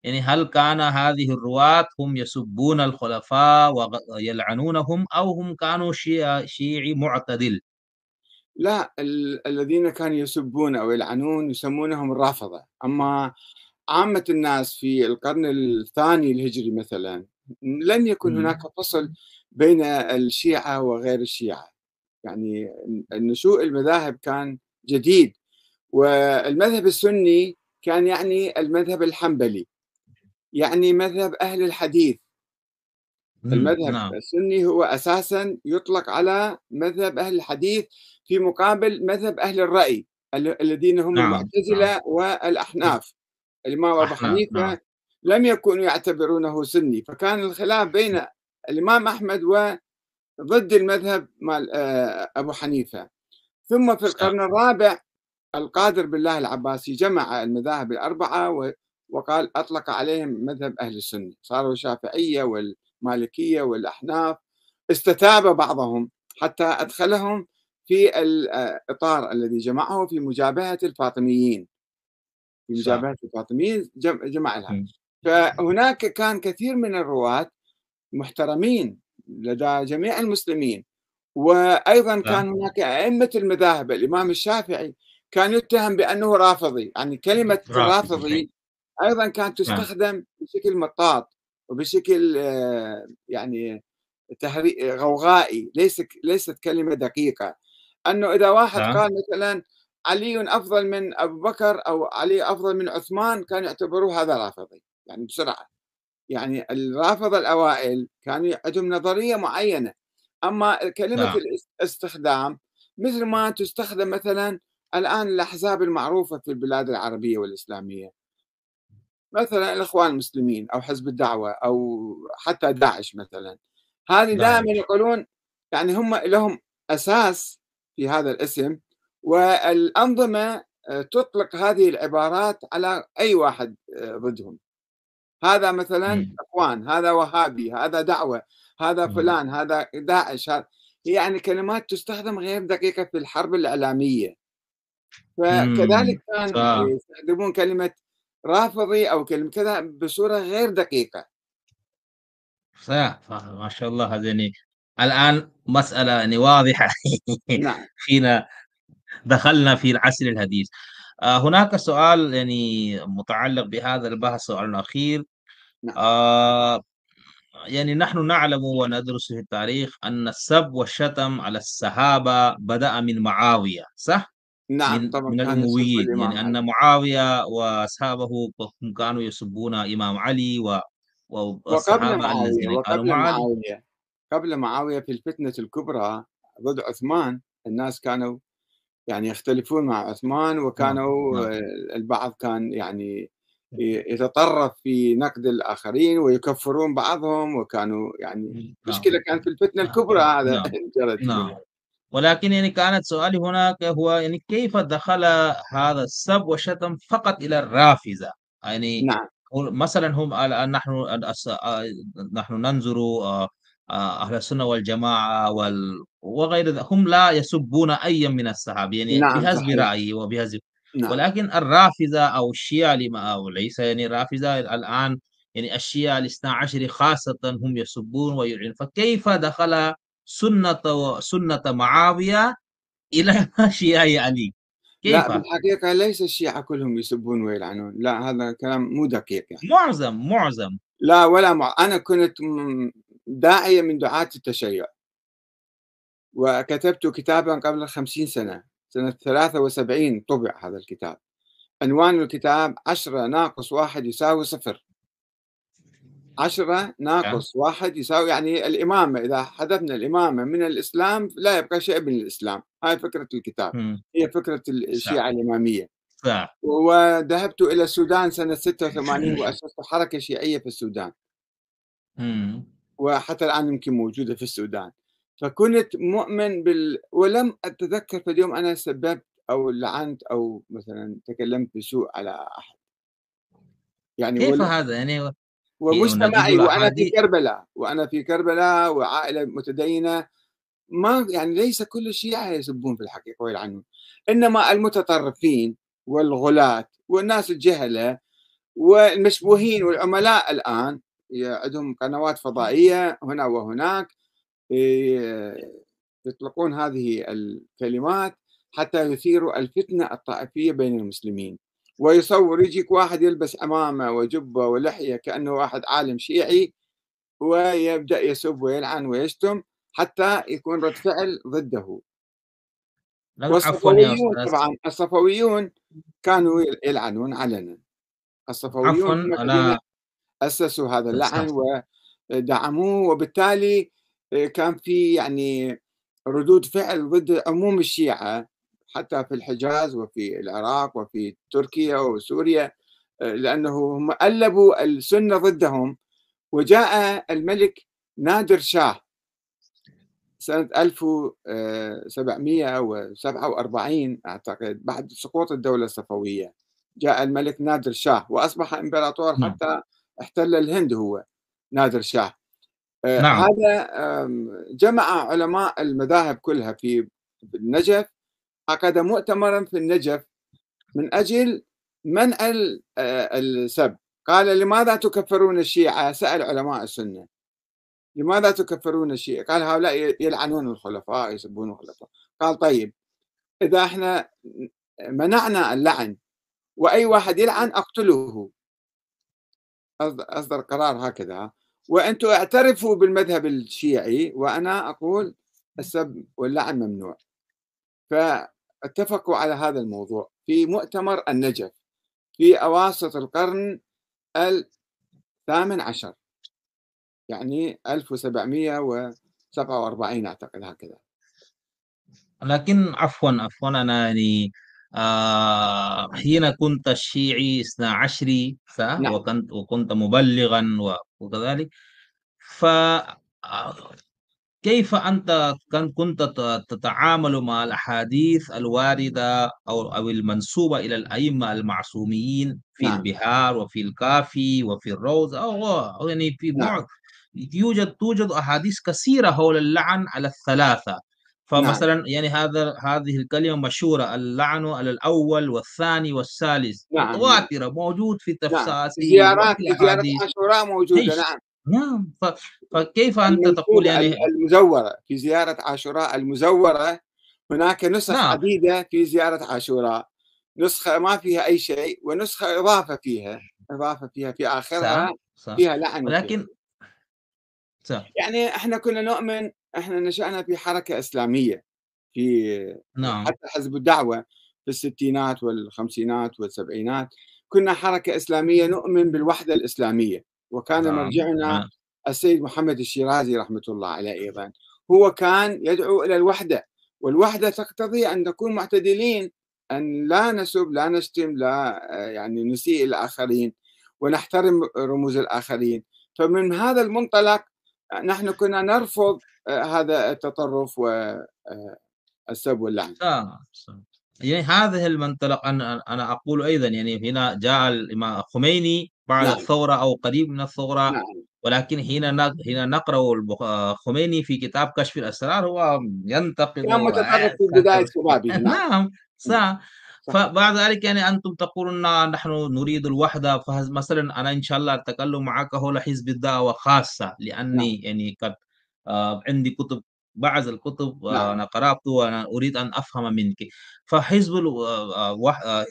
يعني هل كان هذه الرواة هم يسبون الخلفاء ويلعنونهم أو هم كانوا شيعي معتدل؟ لا الذين كانوا يسبون أو يلعنون يسمونهم الرافضة، أما عامة الناس في القرن الثاني الهجري مثلًا لم يكن هناك مم. فصل بين الشيعة وغير الشيعة، يعني نشوء المذاهب كان جديد، والمذهب السني كان يعني المذهب الحنبلي، يعني مذهب أهل الحديث. المذهب نعم. السني هو أساسًا يُطلق على مذهب أهل الحديث في مقابل مذهب أهل الرأي الذين هم نعم. نعم. المعتزلة والأحناف. الإمام أبو أحناف. نعم. حنيفة لم يكونوا يعتبرونه سني، فكان الخلاف بين الإمام أحمد وضد المذهب مال أبو حنيفة. ثم في صح. القرن الرابع القادر بالله العباسي جمع المذاهب الأربعة وقال أطلق عليهم مذهب أهل السنة، صاروا الشافعية والمالكية والأحناف، استتاب بعضهم حتى أدخلهم في الإطار الذي جمعه في مجابهة الفاطميين، في صح. مجابهة الفاطميين جمع لها. مم. فهناك كان كثير من الرواة محترمين لدى جميع المسلمين. وأيضًا صح. كان هناك أئمة المذاهب، الإمام الشافعي كان يُتهم بأنه رافضي، يعني كلمة رافضي. رافضي أيضًا كانت نعم. تُستخدم بشكل مطاط وبشكل يعني غوغائي، ليست كلمة دقيقة. أنه إذا واحد نعم، قال مثلًا علي أفضل من أبو بكر أو علي أفضل من عثمان، كانوا يعتبروه هذا رافضي، يعني بسرعة. يعني الرافضة الأوائل كانوا عندهم نظرية معينة، أما كلمة نعم، الاستخدام مثل ما تستخدم مثلًا الآن الأحزاب المعروفة في البلاد العربية والإسلامية، مثلًا الإخوان المسلمين أو حزب الدعوة أو حتى داعش مثلًا، هذه دائمًا داعش. يقولون يعني هم لهم أساس في هذا الاسم، والأنظمة تطلق هذه العبارات على أي واحد ضدهم. هذا مثلًا إمم، إخوان، هذا وهابي، هذا دعوة، هذا إمم، فلان، هذا داعش، يعني كلمات تستخدم غير دقيقة في الحرب الإعلامية، فكذلك إمم، كان يستخدمون كلمة رافضي أو كلمة كذا بصورة غير دقيقة. صح، صح، ما شاء الله هذا يعني الآن مسألة يعني واضحة نعم، فينا دخلنا في العصر الحديث. هناك سؤال يعني متعلق بهذا البحث، السؤال الأخير. نعم، آآ يعني نحن نعلم وندرس في التاريخ أن السب والشتم على الصحابة بدأ من معاوية، صح؟ نعم، طبعًا من كان يسب الأمويين، الإمام يعني علي، أن معاوية وأصحابه هم كانوا يسبون الإمام علي والصحابة الذين كانوا وقبل مع علي. معاوية، قبل معاوية في الفتنة الكبرى ضد عثمان، الناس كانوا يعني يختلفون مع عثمان، نعم، وكانوا نعم، البعض كان يعني يتطرف في نقد الآخرين ويكفّرون بعضهم، وكانوا يعني نعم، مشكلة كانت في الفتنة نعم، الكبرى هذا نعم، جرت نعم. ولكن يعني كانت سؤالي هناك هو يعني كيف دخل هذا السب والشتم فقط إلى الرافضة؟ يعني نعم، مثلًا هم الآن نحن نحن ننظر أهل السنة والجماعة وغير هم لا يسبون أيًا من الصحابة، يعني نعم بحسب صحيح، رأيي وبحسب. نعم، ولكن الرافضة أو الشيعة أو ليس يعني الرافضة الآن، يعني الشيعة الاثنا عشر خاصةً هم يسبون ويلعنون، فكيف دخل سنة معاوية إلى شيعة علي، لأ كيف؟ بالحقيقة ليس الشيعة كلهم يسبون ويلعنون، لا هذا كلام مو دقيق يعني، معظم. لا ولا أنا كنت داعية من دعاة التشيع، وكتبت كتابًا قبل 50 سنة، سنة 73 طُبع هذا الكتاب. عنوان الكتاب 10 ناقص 1 يساوي 0. 10 آه، ناقص 1 يساوي يعني الإمامة، إذا حذفنا الإمامة من الإسلام لا يبقى شيء من الإسلام، هاي فكرة الكتاب، إمم، هي فكرة صح، الشيعة الإمامية. صح. وذهبت إلى السودان سنة 86 وأسست حركة شيعية في السودان، إمم، وحتى الآن يمكن موجودة في السودان. فكنت مؤمن ولم أتذكر في اليوم أنا سببت أو لعنت أو مثلًا تكلمت بسوء على أحد، يعني كيف هذا يعني نجد ومجتمعي الأحاديث. وأنا في كربلاء وعائلة متدينة، ما يعني ليس كل الشيعة يسبون في الحقيقة ويلعنون، إنما المتطرفين والغلاة والناس الجهلة والمشبوهين والعملاء الآن عندهم قنوات فضائية هنا وهناك يطلقون هذه الكلمات حتى يثيروا الفتنة الطائفية بين المسلمين، ويصور يجيك واحد يلبس عمامة وجبة ولحية كأنه واحد عالم شيعي ويبدأ يسب ويلعن ويشتم حتى يكون رد فعل ضده. لا عفوًا يا والصفويون أستاذ، طبعًا الصفويون كانوا يلعنون علنًا، الصفويون عفوًا هم الذين أنا أسسوا هذا اللعن سأستفسر. ودعموه، وبالتالي كان في يعني ردود فعل ضد عموم الشيعة حتى في الحجاز وفي العراق وفي تركيا وسوريا، لأنه هم ألبوا السنة ضدهم، وجاء الملك نادر شاه سنة 1747 أعتقد بعد سقوط الدولة الصفوية، جاء الملك نادر شاه وأصبح إمبراطور إمم، حتى احتل الهند هو نادر شاه. نعم، هذا جمع علماء المذاهب كلها في النجف، عقد مؤتمرًا في النجف من أجل منع السب، قال: "لماذا تكفرون الشيعة؟" سأل علماء السنة. لماذا تكفرون الشيعة؟ قال هؤلاء يلعنون الخلفاء يسبون الخلفاء. قال طيب إذا احنا منعنا اللعن وأي واحد يلعن أقتله، أصدر قرار هكذا، وأنتم اعترفوا بالمذهب الشيعي وأنا أقول السب واللعن ممنوع. فاتفقوا على هذا الموضوع في مؤتمر النجف في أواسط القرن الثامن عشر، يعني 1747 أعتقد هكذا. لكن عفوا أنا يعني حين كنت الشيعي 12 نعم، وكنت مبلغا وكذلك، ف كيف أنت كنت تتعامل مع الأحاديث الواردة أو المنسوبة إلى الأئمة المعصومين في نعم، البحار وفي الكافي وفي الروض أو يعني في نعم، توجد أحاديث كثيرة حول اللعن على الثلاثة. نعم، فمثلا يعني هذه الكلمة مشهورة: اللعن على الأول والثاني والثالث، نعم، نعم، متواترة موجود في نعم، تفاسير وفي في زيارة الأحاديث. عاشوراء موجودة. ليش؟ نعم، نعم. فكيف أنت تقول المنسوبة يعني؟ المزورة في زيارة عاشوراء المزورة، هناك نسخ نعم. عديدة في زيارة عاشوراء، نسخة ما فيها أي شيء، ونسخة إضافة فيها في آخرها صح. فيها لعن وفيها. ولكن صح. يعني إحنا كنا نؤمن، إحنا نشأنا في حركة إسلامية، في نعم. حتى حزب الدعوة في الستينات والخمسينات والسبعينات، كنا حركة إسلامية نؤمن بالوحدة الإسلامية، وكان نعم. مرجعنا السيد محمد الشيرازي رحمة الله عليه أيضا، هو كان يدعو إلى الوحدة، والوحدة تقتضي أن نكون معتدلين، أن لا نسب لا نشتم لا يعني نسيء الآخرين، ونحترم رموز الآخرين. فمن هذا المنطلق نحن كنا نرفض هذا التطرف والسب واللعن. صح. صح. يعني هذه المنطلق أنا أقول أيضا، يعني هنا جاء الإمام خميني بعد نعم، الثورة أو قريب من الثورة. نعم، ولكن حين نقرأ خميني في كتاب كشف الأسرار، هو ينتقد كان متطرف في بداية شبابه. نعم، نعم. إمم، صح. صحيح، فبعد ذلك يعني أنتم تقولون نحن نريد الوحدة. فمثلا أنا إن شاء الله أتكلم معك حول حزب الدعوة خاصة، نعم، لأني يعني قد عندي كتب، بعض الكتب نعم، أنا قرأت وأنا أريد أن أفهم منك. فحزب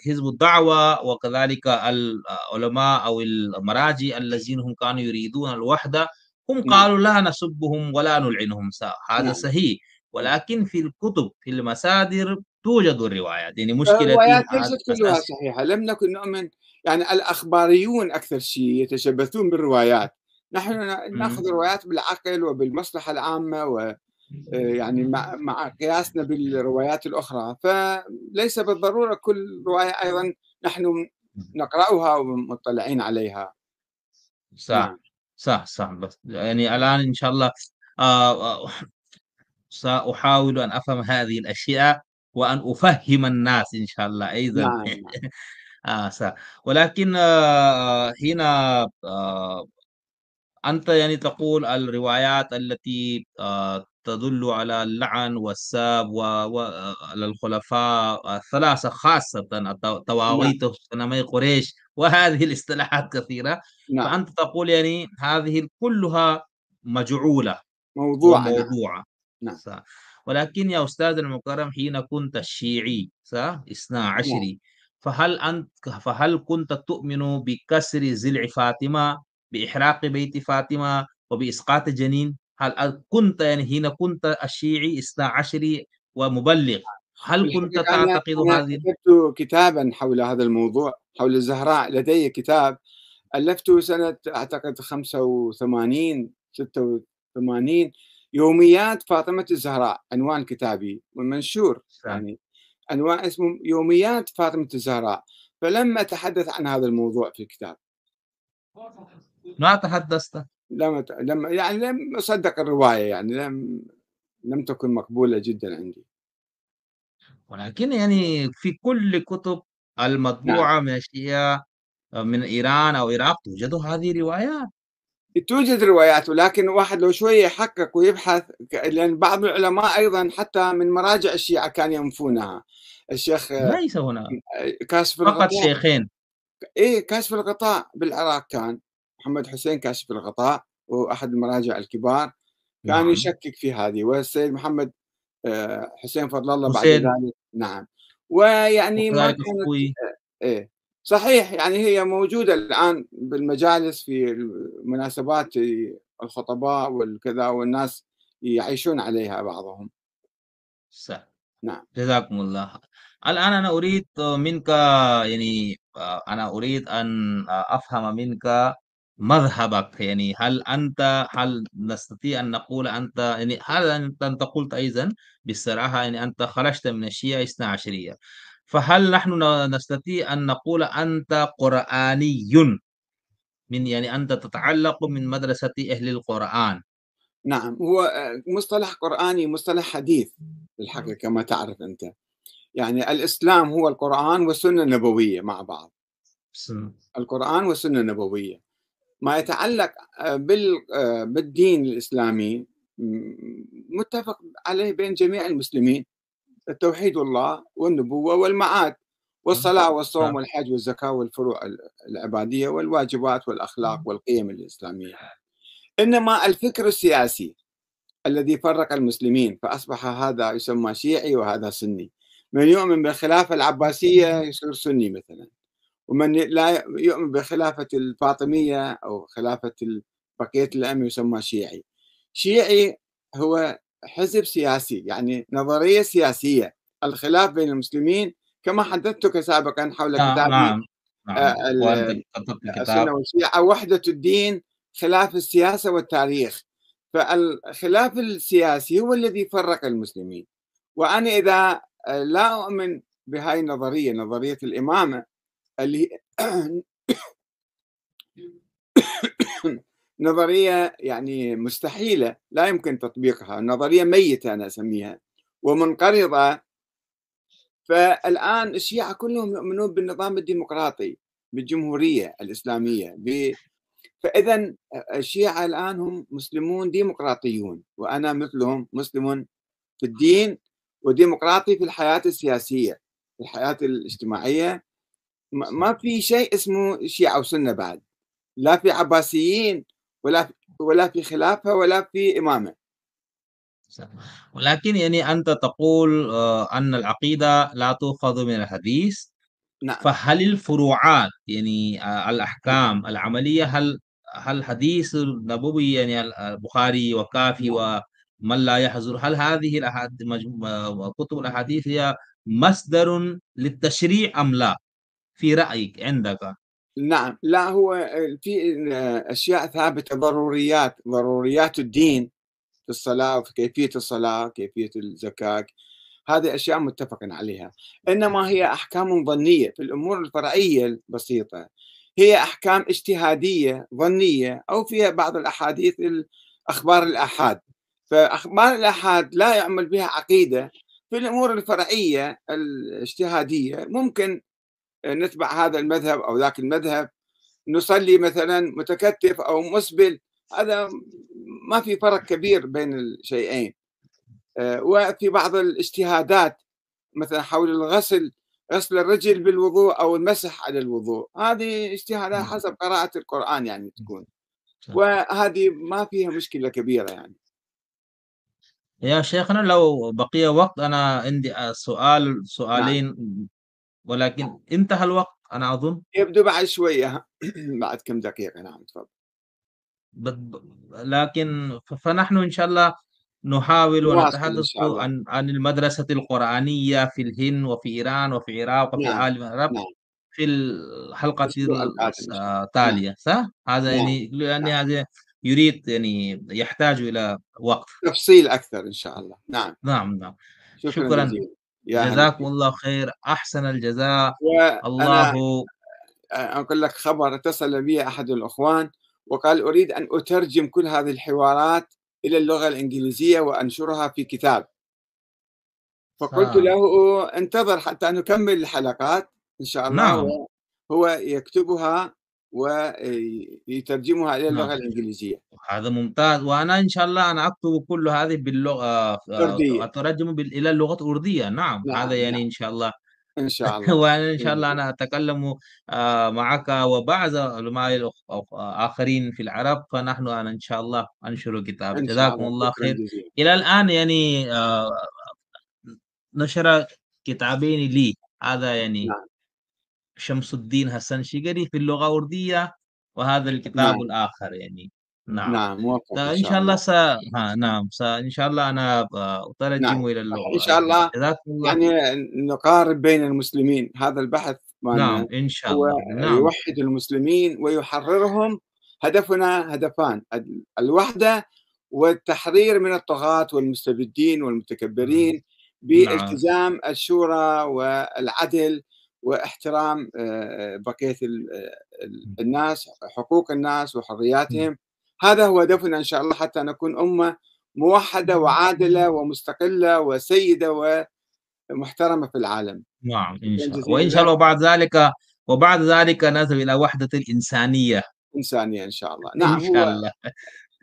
حزب الدعوة وكذلك العلماء أو المراجع الذين هم كانوا يريدون الوحدة، هم نعم، قالوا لا نسبهم ولا نلعنهم. هذا نعم، صحيح. إمم. ولكن في الكتب في المصادر توجد الروايات، يعني مشكلتي الروايات ليست كلها صحيحة، لم نكن نؤمن، يعني الأخباريون أكثر شيء يتشبثون بالروايات، نحن نأخذ إمم. الروايات بالعقل وبالمصلحة العامة يعني مع قياسنا بالروايات الأخرى، فليس بالضرورة كل رواية أيضًا نحن نقرأها ومطلعين عليها. صح. نعم، صح. بس يعني الآن إن شاء الله آآ سأحاول أن أفهم هذه الأشياء وأن أفهم الناس إن شاء الله أيضًا. نعم، نعم، صح. ولكن هنا أنت يعني تقول الروايات التي تدل على اللعن والسب على الخلفاء الثلاثة خاصةً نعم، طواغيت صنمي قريش وهذه الاصطلاحات كثيرة. نعم، فأنت تقول يعني هذه كلها مجعولة موضوعة. نعم، وموضوعة. نعم، صح. ولكن يا أستاذ المكرم، حين كنت الشيعي صح؟ اثنا نعم. عشري، فهل كنت تؤمن بكسر ضلع فاطمة، بإحراق بيت فاطمة، وبإسقاط جنين؟ هل كنت يعني حين كنت الشيعي اثنا عشري ومبلغ، في هل كنت الحقيقة تعتقد أنا هذه؟ كتبت كتابًا حول هذا الموضوع، حول الزهراء، لدي كتاب ألفته سنة أعتقد 85 86، يوميات فاطمة الزهراء، عنوان كتابي ومنشور، صح. يعني عنوان اسمه يوميات فاطمة الزهراء، فلم أتحدث عن هذا الموضوع في الكتاب، ما تحدثت. لم أصدق الرواية، يعني لم تكن مقبولة جدًا عندي. ولكن يعني في كل كتب نعم. المطبوعة من الشيعة من إيران أو العراق توجد هذه روايات. توجد روايات، ولكن الواحد لو شوية يحقق ويبحث، لأن بعض العلماء أيضًا حتى من مراجع الشيعة كانوا ينفونها. الشيخ ليس هنا كاشف فقط الغطاء. شيخين. كاشف الغطاء بالعراق كان محمد حسين كاشف الغطاء، وهو أحد المراجع الكبار، كان نعم. يشكك في هذه، والسيد محمد حسين فضل الله بعد حسين ذلك. نعم، ويعني ما وكذلك كانت أخوي. إيه، صحيح، يعني هي موجودة الآن بالمجالس في المناسبات، الخطباء والكذا، والناس يعيشون عليها بعضهم. صح. نعم. جزاكم الله. الآن أنا أريد منك يعني أنا أريد أن أفهم منك مذهبك. يعني هل نستطيع أن نقول أنت، يعني هذا أنت قلت أيضا بالصراحة، يعني أنت خرجت من الشيعة الاثنا عشرية، فهل نحن نستطيع أن نقول أنت قرآني، من يعني أنت تتعلق من مدرسة أهل القرآن؟ نعم، هو مصطلح قرآني مصطلح حديث في الحقيقة كما تعرف أنت. يعني الإسلام هو القرآن والسنة النبوية مع بعض. س- القرآن والسنة النبوية ما يتعلق بالدين الإسلامي متفق عليه بين جميع المسلمين: التوحيد الله والنبوة والمعاد والصلاة والصوم س- والحج والزكاة والفروع العبادية والواجبات والأخلاق والقيم الإسلامية. إنما الفكر السياسي الذي فرق المسلمين فأصبح هذا يسمى شيعي وهذا سني. من يؤمن بالخلافة العباسية يصير سني مثلا، ومن لا يؤمن بالخلافة الفاطمية أو خلافة بقية الأئمة يسمى شيعي. شيعي هو حزب سياسي، يعني نظرية سياسية. الخلاف بين المسلمين كما حدثتك سابقا حول نعم، كتابي نعم، نعم، وأنت كتبت السنة كتاب. والشيعة وحدة الدين خلاف السياسة والتاريخ. فالخلاف السياسي هو الذي فرق المسلمين. وأنا إذا لا أؤمن بهاي النظرية، نظرية الإمامة اللي نظرية يعني مستحيلة، لا يمكن تطبيقها، نظرية ميتة أنا أسميها ومنقرضة. فالآن الشيعة كلهم يؤمنون بالنظام الديمقراطي، بالجمهورية الإسلامية، فإذا الشيعة الآن هم مسلمون ديمقراطيون، وأنا مثلهم مسلم في الدين وديمقراطي في الحياة السياسية، في الحياة الاجتماعية. ما في شيء اسمه شيعة وسنة بعد، لا في عباسيين ولا في خلافة ولا في إمامة. ولكن يعني أنت تقول أن العقيدة لا تؤخذ من الحديث، نعم. فهل الفروعات يعني الأحكام العملية، هل الحديث النبوي يعني البخاري وكافي نعم. ومن لا يحضر، هل هذه كتب الأحاديث هي مصدر للتشريع أم لا في رأيك عندك؟ نعم، لا، هو في أشياء ثابتة، ضروريات الدين في الصلاة وفي كيفية الصلاة، كيفية الزكاة، هذه أشياء متفق عليها. إنما هي أحكام ظنية في الأمور الفرعية البسيطة، هي أحكام اجتهادية ظنية، أو فيها بعض الأحاديث أخبار الآحاد. فأخبار الآحاد لا يعمل بها عقيدة. في الأمور الفرعية الاجتهادية ممكن نتبع هذا المذهب أو ذاك المذهب، نصلي مثلا متكتف أو مسبل، هذا ما في فرق كبير بين الشيئين. وفي بعض الاجتهادات مثلا حول غسل الرجل بالوضوء أو المسح على الوضوء، هذه اجتهادات حسب قراءة القرآن يعني تكون، وهذه ما فيها مشكلة كبيرة يعني. يا شيخنا لو بقي وقت أنا عندي نعم. سؤالين، ولكن انتهى الوقت أنا أظن. يبدو بعد شوية بعد كم دقيقة. نعم تفضل. لكن فنحن إن شاء الله نحاول نواصل إن ونتحدث شاء الله. عن المدرسة القرآنية في الهند وفي إيران وفي العراق وفي نعم. العالم العربي نعم. في الحلقة الأسبوع القادم إن شاء الله. نعم. التالية، صح؟ هذا نعم. يعني لأن نعم. هذا يريد يعني يحتاج إلى وقت. تفصيل أكثر إن شاء الله. نعم. نعم، نعم. شكرا شكرا. جزيلا. يا هلا جزاكم فيك. الله خير، أحسن الجزاء. وأنا الله. أقول لك خبر: اتصل بي أحد الأخوان وقال: أريد أن أترجم كل هذه الحوارات إلى اللغة الإنجليزية وأنشرها في كتاب. فقلت آه. له: انتظر حتى نكمل الحلقات إن شاء الله، نعم، وهو يكتبها ويترجمها إلى نعم. اللغة الإنجليزية. هذا ممتاز، وأنا إن شاء الله أنا أكتب كل هذه باللغة، أردية. أترجم إلى اللغة الأردية. نعم، هذا نعم. يعني نعم. إن شاء الله. إن شاء الله. وأنا إن شكرا شاء الله جزيلا. أنا أتكلم معك وبعض علماء آخرين في العرب، فنحن أنا إن شاء الله أنشر كتاب. إن شاء جزاكم الله. الله شكرا خير. جزيلا. إلى الآن يعني نشر كتابين لي، هذا يعني نعم. شمس الدين حسن شقري في اللغة الأردية، وهذا الكتاب نعم. الآخر يعني نعم. نعم، موفق إن فإن شاء شاء الله الله. نعم، إن شاء الله أنا نعم، أترجم إلى إن اللغة شاء أيضًا. الله جزاكم الله. يعني نقارب بين المسلمين، هذا البحث نعم، مالنا إن شاء هو الله. نعم، يوحد المسلمين ويحررهم. هدفنا هدفان: الوحدة والتحرير من الطغاة والمستبدين والمتكبرين، نعم، بالتزام الشورى والعدل واحترام بقية الناس، حقوق الناس وحرياتهم. هذا هو هدفنا إن شاء الله، حتى نكون أمة موحدة وعادلة ومستقلة وسيدة ومحترمة في العالم. نعم، إن شكرًا شاء الله. وإن شاء جزيلًا الله لك. وبعد ذلك نذهب إلى وحدة الإنسانية. إنسانية إن شاء الله. إن نعم، شاء هو. الله.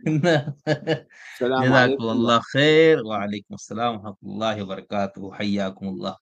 السلام جزاكم عليكم الله خير، وعليكم السلام ورحمة الله وبركاته، حياكم الله.